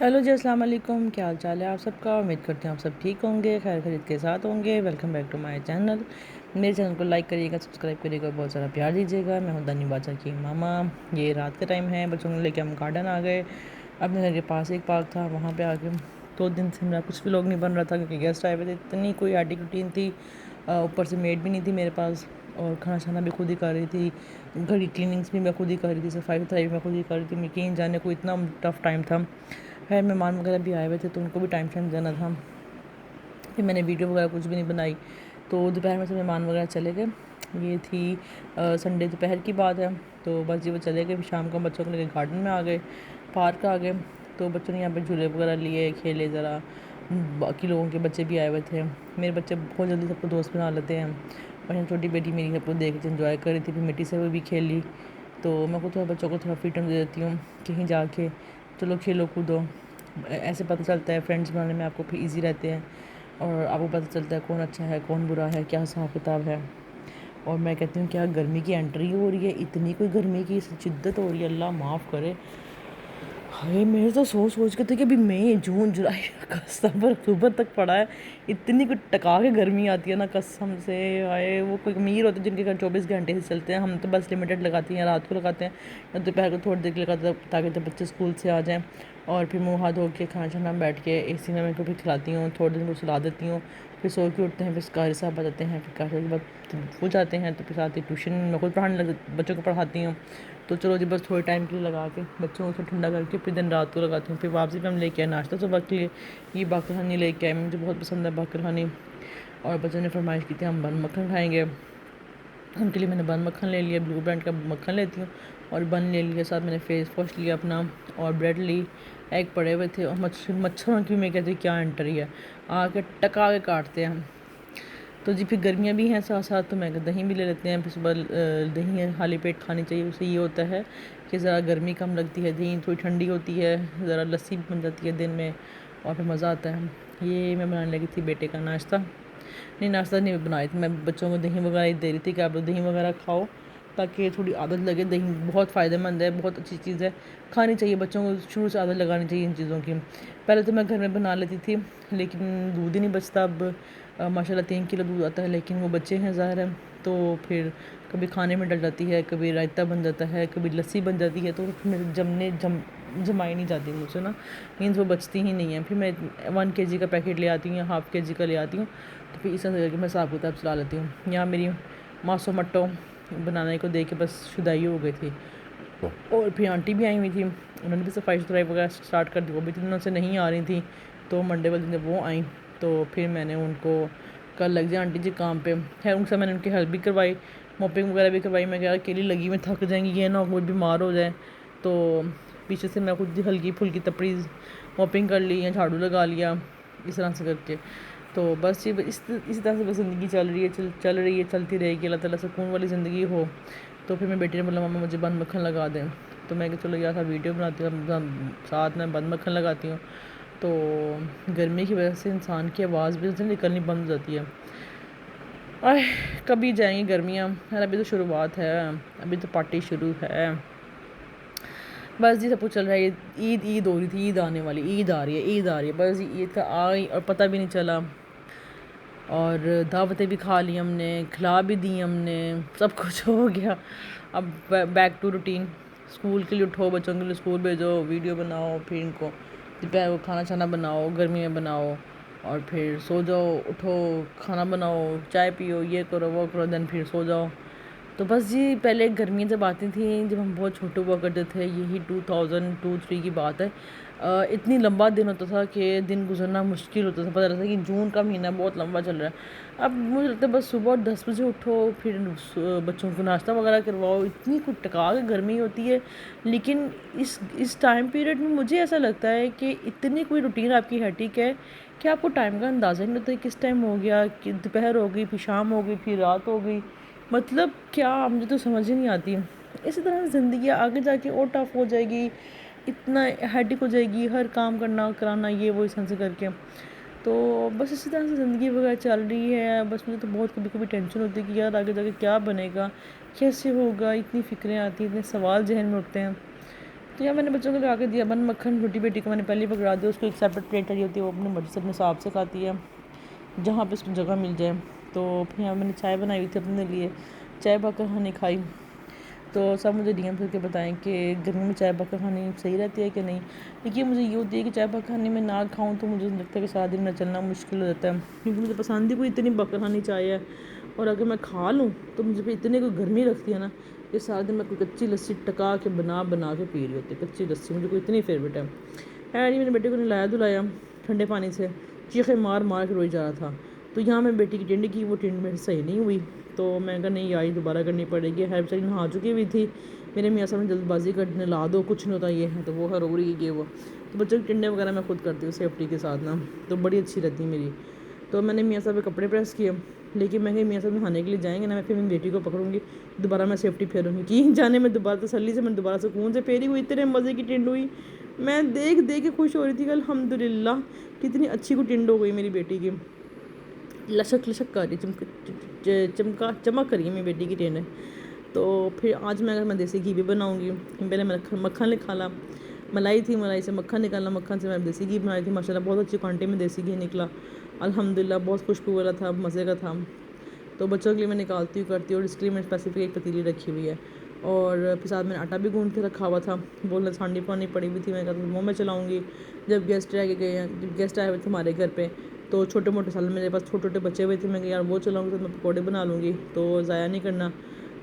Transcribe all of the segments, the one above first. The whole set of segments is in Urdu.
ہیلو جی، السلام علیکم. کیا حال چال ہے آپ سب کا؟ امید کرتے ہیں آپ سب ٹھیک ہوں گے، خیر خرید کے ساتھ ہوں گے. Welcome back to my channel. میرے چینل کو لائک کریے گا، سبسکرائب کریے گا، بہت سارا پیار دیجیے گا. میں ہوں دانی بادشاہ کی ماما. یہ رات کا ٹائم ہے، بچوں کو لے کے ہم گارڈن آ گئے. اپنے گھر کے پاس ایک پارک تھا، وہاں پہ آ کے 2 دن سے میرا کچھ بھی لوگ نہیں بن رہا تھا کیونکہ گیسٹ آئے ہوئے تھے. اتنی کوئی ہیڈک روٹین تھی، اوپر سے میڈ بھی نہیں تھی میرے پاس، اور کھانا چھانا بھی خود ہی کر رہی تھی. گھر کی کلیننگس بھی میں خود ہی کر رہی تھی، صفائی ستھرائی بھی میں خود ہی کر رہی تھی. میں کہیں جانے کو اتنا ٹف ٹائم تھا. خیر مہمان وغیرہ بھی آئے ہوئے تھے تو ان کو بھی ٹائم شائم دینا تھا. پھر میں نے ویڈیو وغیرہ کچھ بھی نہیں بنائی. تو دوپہر میں سے مہمان وغیرہ چلے گئے. یہ تھی سنڈے دوپہر کی بات ہے. تو بس جی وہ چلے گئے. پھر شام کو بچوں کو لے کے گارڈن میں آ گئے، پارک آ گئے. تو بچوں نے یہاں پہ جھولے وغیرہ لیے، کھیلے ذرا. باقی لوگوں کے بچے بھی آئے ہوئے تھے. میرے بچے بہت جلدی سب کو دوست بنا لیتے ہیں. اور یہاں چھوٹی بیٹی میری سب کو دیکھ کے انجوائے کر رہی تھی. پھر مٹی سے وہ بھی کھیلی. تو میں کو تھوڑا بچوں کو تھوڑا فریڈم دے دیتی ہوں کہیں جا کے، چلو کھیلو کودو. ایسے پتہ چلتا ہے فرینڈس بنانے میں آپ کو پھر ایزی رہتے ہیں، اور آپ کو پتہ چلتا ہے کون اچھا ہے کون برا ہے، کیا حساب کتاب ہے. اور میں کہتی ہوں کیا گرمی کی انٹری ہو رہی ہے، اتنی کوئی گرمی کی شدت ہو رہی ہے، اللہ معاف کرے. ہائے میرے تو سوچ کے تھے کہ ابھی مئی جون جولائی ستمبر اکتوبر تک پڑا ہے. اتنی کوئی ٹکا کے گرمی آتی ہے نا قسم سے. ہائے وہ کوئی امیر ہوتے ہیں جن کے گھر 24 گھنٹے سے چلتے ہیں، ہم تو بس لمیٹڈ لگاتی ہیں، رات کو لگاتے ہیں یا دوپہر کو تھوڑی دیر لگاتے ہیں تاکہ جب بچے اسکول سے آ جائیں. اور پھر منہ ہاتھ دھو کے کھانا چھانا بیٹھ کے اے سی میں ان کو بھی کھلاتی ہوں، تھوڑے دن کو سلا دیتی ہوں. پھر سو کے اٹھتے ہیں، پھر قاری صاحب آ جاتے ہیں، پھر قاری کے بعد وہ جاتے ہیں. تو پھر ساتھ ہی ٹیوشن میں خود پڑھانے بچوں کو پڑھاتی ہوں. تو چلو جی بس تھوڑے ٹائم کے لیے لگا کے بچوں کو ٹھنڈا کر کے پھر دن رات کو لگاتی ہوں. پھر واپسی پہ ہم لے کے آئے ناشتہ صبح کے لیے. یہ باقر خانی لے کے آئے، مجھے بہت پسند ہے باقر خانی. اور بچوں نے فرمائش کی تھی ہم بن مکھن کھائیں گے. ان کے لیے میں نے بن مکھن لے لیا، بلو برانڈ کا مکھن لیتی ہوں. اور بن لے لیا، ساتھ میں نے فیس واش لیا اپنا، اور بریڈ لی. ایگ پڑے ہوئے تھے. اور مچھروں کی میں کہتی ہوں کیا انٹری ہے، آ کے ٹکا کے کاٹتے ہیں. تو جی پھر گرمیاں بھی ہیں ساتھ ساتھ، تو میں دہی بھی لے لیتے ہیں. پھر صبح دہی خالی پیٹ کھانی چاہیے. اس سے یہ ہوتا ہے کہ ذرا گرمی کم لگتی ہے، دہی تھوڑی ٹھنڈی ہوتی ہے، ذرا لسی بھی بن جاتی ہے دن میں، اور پھر مزہ آتا ہے. یہ میں بنانے لگی تھی بیٹے کا ناشتہ. نہیں ناشتہ نہیں بنائی تھی میں، بچوں کو دہی وغیرہ دے رہی تھی کہ آپ لوگ دہی وغیرہ کھاؤ تاکہ تھوڑی عادت لگے. دہی بہت فائدہ مند ہے، بہت اچھی چیز ہے، کھانی چاہیے. بچوں کو شروع سے عادت لگانی چاہیے ان چیزوں کی. پہلے تو میں گھر میں بنا لیتی تھی لیکن دودھ ہی نہیں بچتا. اب ماشاء اللہ 3 کلو دودھ آتا ہے، لیکن وہ بچے ہیں ظاہر ہے، تو پھر کبھی کھانے میں ڈل جاتی ہے، کبھی رائتہ بن جاتا ہے، کبھی لسی بن جاتی ہے. تو پھر جمائی نہیں جاتی مجھ سے نا، مینس وہ بچتی ہی نہیں ہے. پھر میں 1 kg کا پیکٹ لے آتی ہوں یا ½ kg کا لے آتی ہوں. تو پھر اس طرح کر کے میں حساب کتاب چلا لیتی ہوں. یہاں میری ماسو مٹو بنانے کو دے کے بس شدائی ہو گئی تھی. اور پھر آنٹی بھی آئی ہوئی تھیں، انہوں نے بھی صفائی ستھرائی وغیرہ اسٹارٹ کر دی. وہ بھی دنوں سے نہیں آ رہی تھیں، تو منڈے والے دن جب وہ آئیں تو پھر میں نے ان کو کل لگ جائے آنٹی جی کام پہ. خیر ان سے میں نے ان کی ہیلپ بھی کروائی، موپنگ وغیرہ بھی کروائی. میں کہا اکیلی لگی میں تھک جائیں گی، یہ نہ کوئی بیمار ہو جائے. تو پیچھے سے میں خود ہلکی پھلکی تپڑی موپنگ کر لی یا جھاڑو لگا لیا اس طرح سے کر کے. تو بس یہ اسی طرح سے بس زندگی چل رہی ہے، چلتی رہے گی. اللہ تعالیٰ سکون والی زندگی ہو. تو پھر میں بیٹی نے بولا ماما مجھے بند مکھن لگا دیں. تو میں کہ چلو یار ویڈیو بناتی ہوں، ساتھ میں بند مکھن لگاتی ہوں. تو گرمی کی وجہ سے انسان کی آواز بھی نکلنی بند ہو جاتی ہے. کبھی جائیں گی گرمیاں، ابھی تو شروعات ہے، ابھی تو پارٹی شروع ہے. بس جی سب کچھ چل رہا ہے. عید ہو رہی تھی، عید آنے والی، عید آ رہی ہے. بس عید کا آئی اور پتہ بھی نہیں چلا. اور دعوتیں بھی کھا لی ہم نے، کھلا بھی دی ہم نے، سب کچھ ہو گیا. اب بیک ٹو روٹین. اسکول کے لیے اٹھو، بچوں کے لیے اسکول بھیجو، ویڈیو بناؤ، پھر ان کو دوپہر کو کھانا چھانا بناؤ، گرمی میں بناؤ، اور پھر سو جاؤ، اٹھو کھانا بناؤ، چائے پیو، یہ کرو وہ کرو، دین پھر سو جاؤ. تو بس جی پہلے گرمیاں جب آتی تھیں، جب ہم بہت چھوٹے ہوا کرتے تھے، یہی 2002-3 کی بات ہے، اتنی لمبا دن ہوتا تھا کہ دن گزرنا مشکل ہوتا تھا. پتہ لگتا تھا کہ جون کا مہینہ بہت لمبا چل رہا ہے. اب مجھے لگتا ہے بس صبح 10 بجے اٹھو، پھر بچوں کو ناشتہ وغیرہ کرواؤ، اتنی کچھ ٹکا کے گرمی ہوتی ہے. لیکن اس ٹائم پیریڈ میں مجھے ایسا لگتا ہے کہ اتنی کوئی روٹین آپ کی ہیٹک ہے کہ آپ کو ٹائم کا اندازہ نہیں ہوتا ہے کس ٹائم ہو گیا، کہ دوپہر ہو گئی، پھر شام ہو گئی، پھر رات ہو گئی. مطلب کیا مجھے تو سمجھ ہی نہیں آتی. اسی طرح زندگی آگے جا کے اور ٹف ہو جائے گی، اتنا ہیڈک ہو جائے گی، ہر کام کرنا کرانا یہ وہ اس طرح سے کر کے. تو بس اسی طرح سے زندگی وغیرہ چل رہی ہے. بس مجھے تو بہت کبھی کبھی ٹینشن ہوتی ہے کہ یار آگے جا کے کیا بنے گا، کیسے ہوگا. اتنی فکریں آتی ہیں، اتنے سوال ذہن میں اٹھتے ہیں. تو یہاں میں نے بچوں کو لا کے دیا بن مکھن. چھوٹی بیٹی کو میں نے پہلے پکڑا دیا, اس کو ایک سیپریٹ پلیٹ چاہیے ہوتی ہے, وہ اپنے مرضی سے اپنے حساب سے کھاتی ہے جہاں پہ اس کو جگہ مل جائے. تو پھر یہاں میں نے چائے بنائی ہوئی تھی اپنے لیے, چائے پا کر کھانی کھائی. تو سب مجھے ڈی ایم کر کے بتائیں کہ گرمی میں چائے پا کر کھانی صحیح رہتی ہے کہ نہیں. دیکھیے مجھے یہ ہوتی ہے کہ چائے پا کھانے میں نہ کھاؤں تو مجھے لگتا ہے کہ سارا دن میں چلنا مشکل ہو جاتا ہے, کیونکہ مجھے پسند ہی کوئی اتنی بکر کھانی چائے ہے. اور اگر میں کھا لوں تو مجھے پھر اتنے کوئی گرمی لگتی ہے نا کہ سارا دن میں کوئی کچی لسی ٹکا کے بنا کے پی رہی ہوتی ہے. کچی لسی مجھے کوئی اتنی فیوریٹ ہے. نہیں میں نے بیٹے کو نہلایا دھلایا ٹھنڈے پانی سے, چیخیں مار مار کے روئی جا رہا تھا. تو یہاں میں بیٹی کی ٹنڈ کی, وہ ٹنڈ میری صحیح نہیں ہوئی. تو میں کہا نہیں یار دوبارہ کرنی پڑے گی. ہے بیچاری نہا چکی ہوئی تھی, میرے میاں صاحب نے جلد بازی کرنے لا دو کچھ نہیں ہوتا یہ ہے, تو وہ ہے رو رہی ہے کہ وہ. تو بچوں کی ٹنڈیں وغیرہ میں خود کرتی ہوں سیفٹی کے ساتھ نا, تو بڑی اچھی رہتی میری. تو میں نے میاں صاحب کے کپڑے پریس کیے, لیکن میں کہ میاں صاحب نہانے کے لیے جائیں گے نا, میں پھر میری بیٹی کو پکڑوں گی دوبارہ میں سیفٹی پھیروں گی کہ جانے میں دوبارہ تسلی سے میں دوبارہ سکون سے پھیری ہوئی. اتنے مزے کی ٹنڈ ہوئی, میں دیکھ کے خوش ہو رہی تھی کہ الحمدللہ کتنی اچھی کو ٹنڈ ہو گئی میری بیٹی کی. لشک لشک کر رہی چمک کر رہی ہے میری بیٹی کی ٹنڈ. تو پھر آج میں دیسی گھی بھی بناؤں گی. پہلے میں مکھن نکالا, ملائی تھی, ملائی سے مکھن نکالا, مکھن سے میں دیسی گھی بنائی تھی. ماشاءاللہ بہت اچھی کوانٹٹی میں دیسی گھی نکلا الحمدللہ, بہت خوشبو والا تھا, مزے کا تھا. تو بچوں کے لیے میں نکالتی ہوں کرتی ہوں, اور اس کے لیے میں اسپیسیفک ایک پتیلی رکھی ہوئی ہے. اور پھر ساتھ میں نے آٹا بھی گوندھ کے رکھا ہوا تھا, بولنا سانڈی پانی پڑی ہوئی تھی, میں کہا منہ میں چلاؤں گی. جب گیسٹ رہ کے گئے ہیں, جب گیسٹ آئے ہوئے تھے ہمارے گھر پہ, تو چھوٹے موٹے سالن میرے پاس چھوٹے چھوٹے بچے ہوئے تھے. میں کہ یار وہ چلاؤں گی تو میں پکوڑے بنا لوں گی, تو ضائع نہیں کرنا.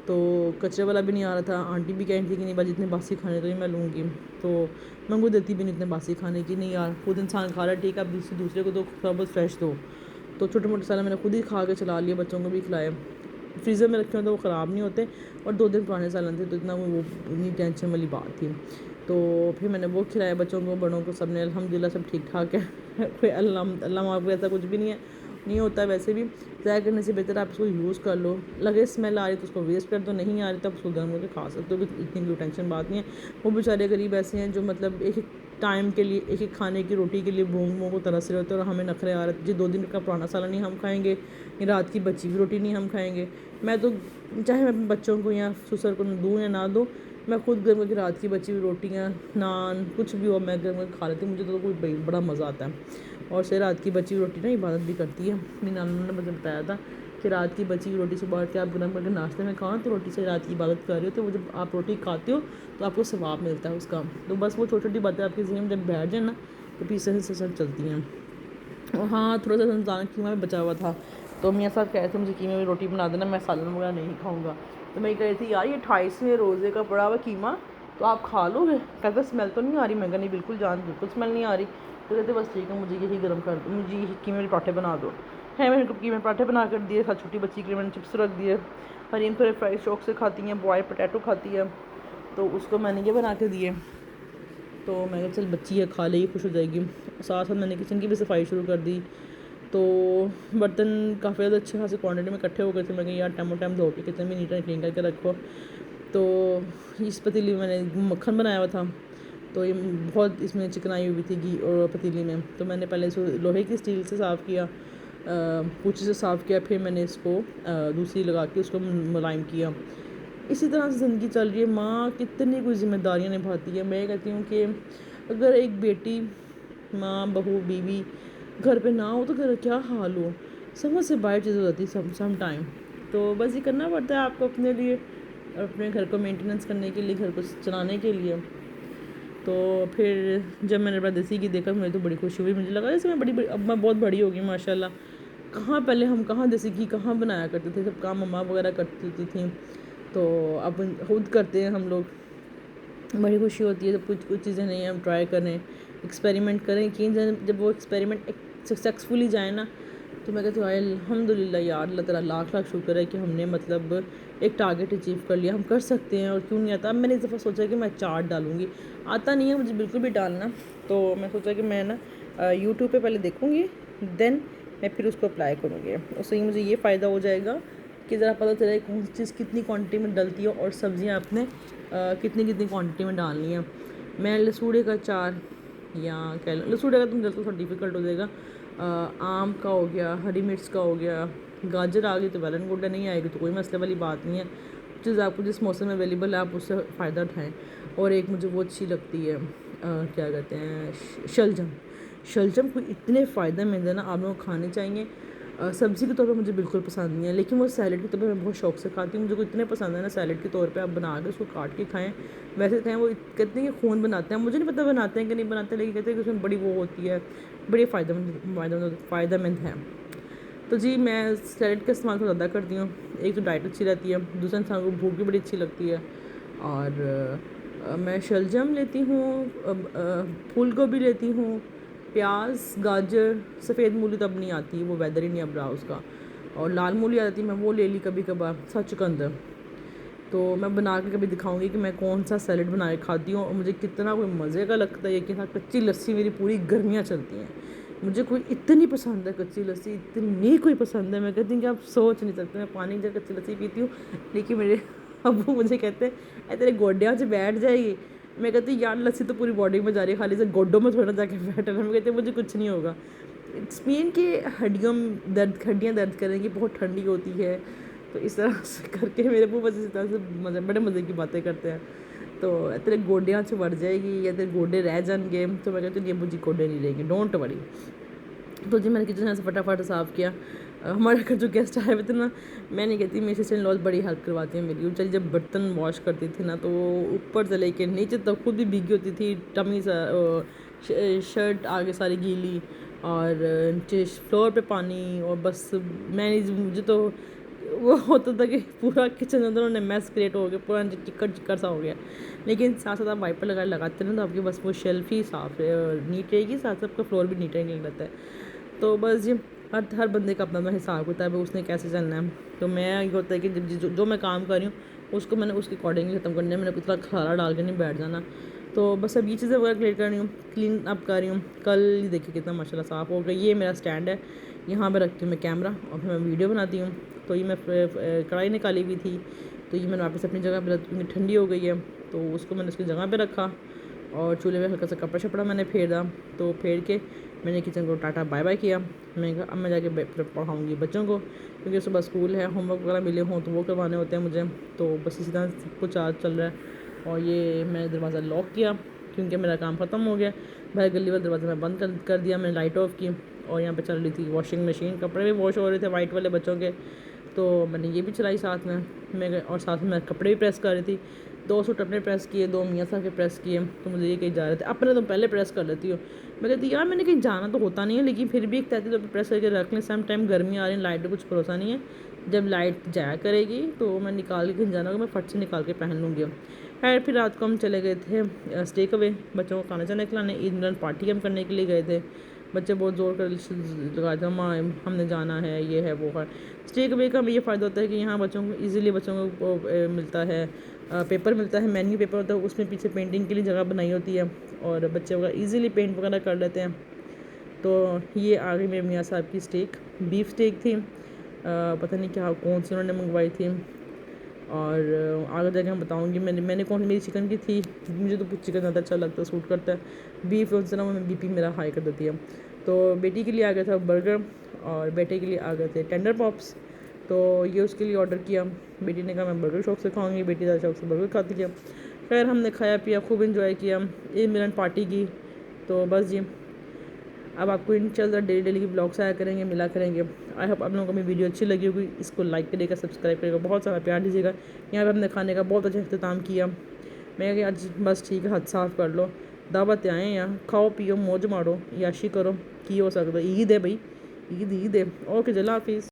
تو کچرے والا بھی نہیں آ رہا تھا. آنٹی بھی کہہ رہی تھی کہ نہیں بھائی جتنے باسی کھانے تو ہی میں لوں گی. تو میں ان کو دیتی بھی نہیں اتنے باسی کھانے کی, نہیں یار خود انسان کھا رہا ہے ٹھیک ہے, اب دوسرے کو تو تھوڑا بہت فریش دو. تو چھوٹے موٹے سالن میں نے خود ہی کھا کے چلا لیا, بچوں کو بھی کھلائے. فریزر میں رکھے ہوتے تو وہ خراب نہیں ہوتے, اور 2 دن پرانے سالن تھے, تو اتنا وہ اتنی ٹینشن والی بات تھی. تو پھر میں نے وہ کھلایا بچوں کو, بڑوں کو, سب نے الحمدللہ سب ٹھیک ٹھاک ہے. کوئی اللہ معاف ایسا کچھ بھی نہیں ہوتا ہے. ویسے بھی ضائع کرنے سے بہتر آپ اس کو یوز کر لو. لگے اسمیل آ رہی تو اس کو ویسٹ کر دو, نہیں آ رہی تو آپ اس کو گرم کر کے کھا سکتے ہو, اتنی کوئی ٹینشن بات نہیں ہے. وہ بیچارے غریب ایسے ہیں جو مطلب ایک ٹائم کے لیے, ایک کھانے کی روٹی کے لیے بھوک کو ترس رہے ہوتے ہیں, اور ہمیں نخرے آ رہے ہیں جی 2 دن کا پرانا سالن نہیں ہم کھائیں گے, رات کی بچی ہوئی روٹی نہیں ہم کھائیں گے. میں تو چاہے میں اپنے بچوں کو یا سسر کو دوں یا نہ دوں, میں خود گرم کی رات کی بچی ہوئی روٹیاں, نان, کچھ بھی ہو میں گرم کر کے کھا لیتی ہوں. مجھے تو کوئی بڑا مزہ آتا ہے. اور سے رات کی بچی ہوئی روٹی نا عبادت بھی کرتی ہے. میری نانو نے مجھے بتایا تھا کہ رات کی بچی ہوئی روٹی سے بڑھ کے آپ گرم کر کے ناشتے میں کھاؤ, تو روٹی سے رات کی عبادت کر رہے ہو, تو وہ جب آپ روٹی کھاتے ہو تو آپ کو ثواب ملتا ہے اس کا. تو بس وہ چھوٹی چھوٹی باتیں آپ کے ذہن میں جب بیٹھ جائیں نا, تو پیچھے سے سر چلتی ہیں. اور ہاں تھوڑا سا رمضان قیمہ بھی بچا ہوا تھا, تو میاں صاحب کہہ رہے تھے مجھے قیمے میں روٹی بنا دینا, میں سالن وغیرہ نہیں کھاؤں گا. تو میں کہہ رہی تھی یار یہ 28ویں روزے کا پڑا ہوا قیمہ تو آپ کھا لو گے؟ کہتے اسمیل تو نہیں آ رہی. میں کہا نہیں بالکل جان بالکل اسمیل نہیں آ رہی. تو کہتے بس ٹھیک ہے مجھے یہی گرم کر دو, مجھے یہی قیمے کے پراٹھے بنا دو. ہے میں نے قیمے پراٹھے بنا کر دیے, ساتھ چھوٹی بچی کے لیے میں نے چپس رکھ دیے. حریم تھوڑے فرائی شوق سے کھاتی ہیں, بوائل پوٹیٹو کھاتی ہے, تو اس کو میں نے یہ بنا کے دیے. تو میں کہا چل بچی ہے کھا لے گی خوش ہو جائے گی. ساتھ ساتھ میں نے کچن کی بھی صفائی شروع کر دی. تو برتن کافی زیادہ اچھے خاصے کوانٹٹی میں اکٹھے ہو گئے تھے. میں کہا یار ٹائم دھو کے کچن بھی نیٹ اینڈ کلین کر کے رکھو. تو اس پتیلی میں نے مکھن بنایا ہوا تھا, تو یہ بہت اس میں چکنائی ہوئی تھی گھی اور پتیلی میں. تو میں نے پہلے اس کو لوہے کی اسٹیل سے صاف کیا, کوچی سے صاف کیا, پھر میں نے اس کو دوسری لگا کے اس کو ملائم کیا. اسی طرح سے زندگی چل رہی ہے. ماں کتنی کوئی ذمہ داریاں نبھاتی ہے. میں کہتی ہوں کہ اگر ایک بیٹی, ماں, بہو, بیوی گھر پہ نہ ہو تو گھر کیا حال ہو, سمجھ سے باہر چیز ہو جاتی ہے سم ٹائم. تو بس یہ کرنا پڑتا ہے آپ کو اپنے لیے, اور اپنے گھر کو مینٹیننس کرنے کے لیے, گھر کو چلانے کے لیے. تو پھر جب میں نے اپنا دیسی گھی دیکھا مجھے تو بڑی خوشی ہوئی. مجھے لگا جیسے میں اب میں بہت بڑی ہو گئی ماشاء اللہ. کہاں پہلے ہم کہاں دیسی گھی کہاں بنایا کرتے تھے, سب کام مما وغیرہ کرتی تھیں. تو اب خود کرتے ہیں ہم لوگ. بڑی خوشی ہوتی ہے جب کچھ چیزیں نہیں ہم ٹرائی کریں, ایکسپیریمنٹ کریں. کہ جب وہ ایکسپیریمنٹ سکسیزفلی جائے نا, تو میں کہتی ہوں الحمدللہ یار اللہ تعالیٰ لاکھ لاکھ شکر ہے کہ ہم نے مطلب ایک ٹارگیٹ اچیو کر لیا. ہم کر سکتے ہیں, اور کیوں نہیں آتا. اب میں نے اس دفعہ سوچا کہ میں چاٹ ڈالوں گی. آتا نہیں ہے مجھے بالکل بھی ڈالنا, تو میں سوچا کہ میں نا یوٹیوب پہ پہلے دیکھوں گی, دین میں پھر اس کو اپلائی کروں گی. اس سے مجھے یہ فائدہ ہو جائے گا کہ ذرا پتہ چلے کون سی چیز کتنی کوانٹٹی میں ڈلتی ہے, اور سبزیاں آپ نے کتنی کوانٹٹی میں ڈالنی ہیں. میں لسوڑے کا اچار, یا کہہ لوں لسوڑے کا تم جلد تھوڑا ڈیفیکلٹ ہو جائے گا. آم کا ہو گیا, ہری مرچ کا ہو گیا, گاجر آ گئی تو ویل اینڈ گڈ ہے, نہیں آئے گی تو کوئی مسئلے والی بات نہیں ہے. چیز آپ کو جس موسم میں اویلیبل ہے آپ اس سے فائدہ اٹھائیں. اور ایک مجھے وہ اچھی لگتی ہے کیا کہتے ہیں شلجم. شلجم کوئی اتنے فائدہ مند ہے نا، آپ لوگوں کو کھانے چاہیے. سبزی کے طور پہ مجھے بالکل پسند نہیں ہے، لیکن وہ سیلڈ کے طور پہ میں بہت شوق سے کھاتی ہوں. مجھے کو اتنے پسند ہے نا سیلڈ کے طور پہ، آپ بنا کے اس کو کاٹ کے کھائیں. ویسے کھائیں، وہ کہتے ہیں کہ خون بناتے ہیں، مجھے نہیں پتہ بناتے ہیں کہ نہیں بناتے، لیکن کہتے ہیں کہ اس میں بڑی وہ ہوتی ہے، بڑی فائدہ مند ہے. تو جی میں سیلڈ کا استعمال تھوڑا زیادہ کرتی ہوں. ایک تو ڈائٹ اچھی رہتی ہے، دوسرا انسان کو بھوک بھی بڑی اچھی لگتی ہے. اور میں شلجم لیتی ہوں، پھول گوبھی لیتی ہوں، پیاز، گاجر، سفید مولی تو اب نہیں آتی، وہ ویدر ہی نہیں اب رہا اس کا، اور لال مولی آتی میں وہ لے لی کبھی کبھار، چقندر. تو میں بنا کے کبھی دکھاؤں گی کہ میں کون سا سیلڈ بنا کے کھاتی ہوں، اور مجھے کتنا کوئی مزے کا لگتا ہے. کہ کچی لسی میری پوری گرمیاں چلتی ہیں. مجھے کوئی اتنی پسند ہے کچی لسی، اتنی کوئی پسند ہے، میں کہتی ہوں کہ آپ سوچ نہیں سکتے. میں پانی جب کچی لسی پیتی ہوں، لیکن میرے ابو مجھے کہتے ہیں اے تیرے گوڈیاں سے بیٹھ جائے گی. میں کہتی ہوں یار لسی تو پوری باڈی میں جا رہی ہے، خالی سے گوڈوں میں تھوڑا جا کے بیٹھا ہے. میں کہتی ہوں مجھے کچھ نہیں ہوگا. اٹس مین کہ ہڈیاں درد کریں گی، بہت ٹھنڈی ہوتی ہے. تو اس طرح سے کر کے میرے ابو بس اس طرح سے بڑے مزے کی باتیں کرتے ہیں. تو تیرے گوڈیاں سے بڑھ جائے گی یا تیرے گوڈے رہ جان گے. تو میں کہتی ہوں یہ مجھے گوڈے نہیں رہیں گے، ڈونٹ وری. تو جی میں نے کچن سے فٹافٹ صاف کیا. ہمارے گھر جو گیسٹ آئے ہوئے تھے نا، میں نہیں کہتی میری سسٹر ان لاز بڑی ہیلپ کرواتی ہیں میری. چلی جب برتن واش کرتی تھی نا، تو وہ اوپر سے لے کے نیچے تک خود بھی بھیگی ہوتی تھی. ٹمی شرٹ آگے ساری گیلی، اور فلور پہ پانی، اور بس مجھے تو وہ ہوتا تھا کہ پورا کچن اندر انہوں نے میس کریٹ ہو گیا، پورا چکر سا ہو گیا. لیکن ساتھ ساتھ آپ وائپر لگاتے ہیں نا، تو آپ کی بس وہ شیلف ہی صاف نیٹ رہے گی، ساتھ ساتھ کا فلور بھی نیٹ رہتا ہے. تو بس جی ہر بندے کا اپنا اپنا حساب ہوتا ہے، اس نے کیسے چلنا ہے. تو میں یہ ہوتا ہے کہ جو میں کام کر رہی ہوں اس کو میں نے اس کے اکارڈنگ ختم کرنا ہے. میں نے اتنا کھارا ڈال کے نہیں بیٹھ جانا. تو بس اب یہ چیزیں وغیرہ کلیئر کر رہی ہوں، کلین اپ کر رہی ہوں. کل دیکھیے کتنا ماشاء اللہ صاف ہو گیا. یہ میرا اسٹینڈ ہے، یہاں پہ رکھتی ہوں میں کیمرہ، اور پھر میں ویڈیو بناتی ہوں. تو یہ میں کڑھائی نکالی ہوئی تھی، تو یہ میں نے واپس اپنی جگہ پہ رکھی، ٹھنڈی ہو گئی ہے. تو اس کو میں نے اس کی جگہ پہ رکھا، اور چولہے میں ہلکا سا کپڑا شپڑا میں نے پھیرا. تو پھیر کے میں نے کچن کو ٹاٹا بائے بائے کیا. میں نے کہا اب میں جا کے پڑھاؤں گی بچوں کو، کیونکہ صبح اسکول ہے، ہوم ورک وغیرہ ملے ہوں تو وہ کروانے ہوتے ہیں مجھے. تو بس اسی طرح سب کچھ آج چل رہا ہے. اور یہ میں نے دروازہ لاک کیا کیونکہ میرا کام ختم ہو گیا. باہر گلی والا دروازہ میں بند کر دیا، میں نے لائٹ آف کی. اور یہاں پہ چل رہی تھی واشنگ مشین، کپڑے بھی واش ہو رہے تھے وائٹ والے بچوں کے. تو میں نے یہ بھی چلائی ساتھ میں اور ساتھ میں کپڑے بھی پریس کر رہی تھی. 2 سوٹ اپنے پریس کیے، 2 میاں صاحب کے پریس کیے. تو مجھے یہ کہیں جا رہے تھے، اپنے تو پہلے پریس کر لیتی ہو. میں کہتی یار میں نے کہیں جانا تو ہوتا نہیں ہے، لیکن پھر بھی ایک تحتی طور پہ پریس کر کے رکھ لیں. سم ٹائم گرمی آ رہی ہے، لائٹ کا کچھ بھروسہ نہیں ہے. جب لائٹ جایا کرے گی تو میں نکال کے کہیں جانا ہوگا، میں فٹ سے نکال کے پہن لوں گی. خیر پھر رات کو ہم چلے گئے تھے اسٹیک اوے، بچوں کو کھانا چانا کھلانے. عید ملن پارٹی ہم کرنے کے لیے گئے تھے. بچے بہت زور کر لگا تھا، ماں ہم نے جانا ہے، یہ ہے وہ ہے. اسٹیک اوے کا ہمیں یہ فائدہ ہوتا ہے کہ یہاں بچوں کو ایزیلی بچوں کو ملتا ہے، پیپر ملتا ہے، مینیو پیپر ہوتا ہے، اس میں پیچھے پینٹنگ کے لیے جگہ بنائی ہوتی ہے، اور بچے وغیرہ ایزیلی پینٹ وغیرہ کر لیتے ہیں. تو یہ آ گئی میرے میاں صاحب کی اسٹیک، بیف اسٹیک تھی. پتہ نہیں کیا کون سی انہوں نے منگوائی تھی، اور آگے جا کے ہم بتاؤں گی میں نے کون سی میری چکن کی تھی. مجھے تو چکن زیادہ اچھا لگتا ہے، سوٹ کرتا ہے. بیف سے نا بی پی میرا ہائی کر دیتی ہے. تو بیٹی کے لیے آ گیا تھا برگر، اور بیٹے کے لیے آ گئے تھے ٹینڈر پاپس. تو یہ اس کے لیے آرڈر کیا. بیٹی نے کہا میں برگر شوق سے کھاؤں گی، بیٹی زیادہ شوق سے برگر کھاتی ہے. خیر ہم نے کھایا پیا، خوب انجوائے کیا عید ملن پارٹی کی. تو بس جی اب آپ کو انشاءاللہ ڈیلی کی بلاگس آیا کریں گے، ملا کریں گے. آئی ہوپ آپ لوگوں کو میری ویڈیو اچھی لگی ہوگی. اس کو لائک کرے گا، سبسکرائب کرے گا، بہت سارا پیار دیجیے گا. یہاں پہ ہم نے کھانے کا بہت اچھا اختتام کیا. میں کہ آج بس ٹھیک ہے، ہاتھ صاف کر لو، دعوت آئے ہیں یہاں، کھاؤ پیو موج مارو، عیاشی کرو. کی ہو سکتا ہے، عید ہے بھائی، عید ہے. اوکے جی، اللہ حافظ.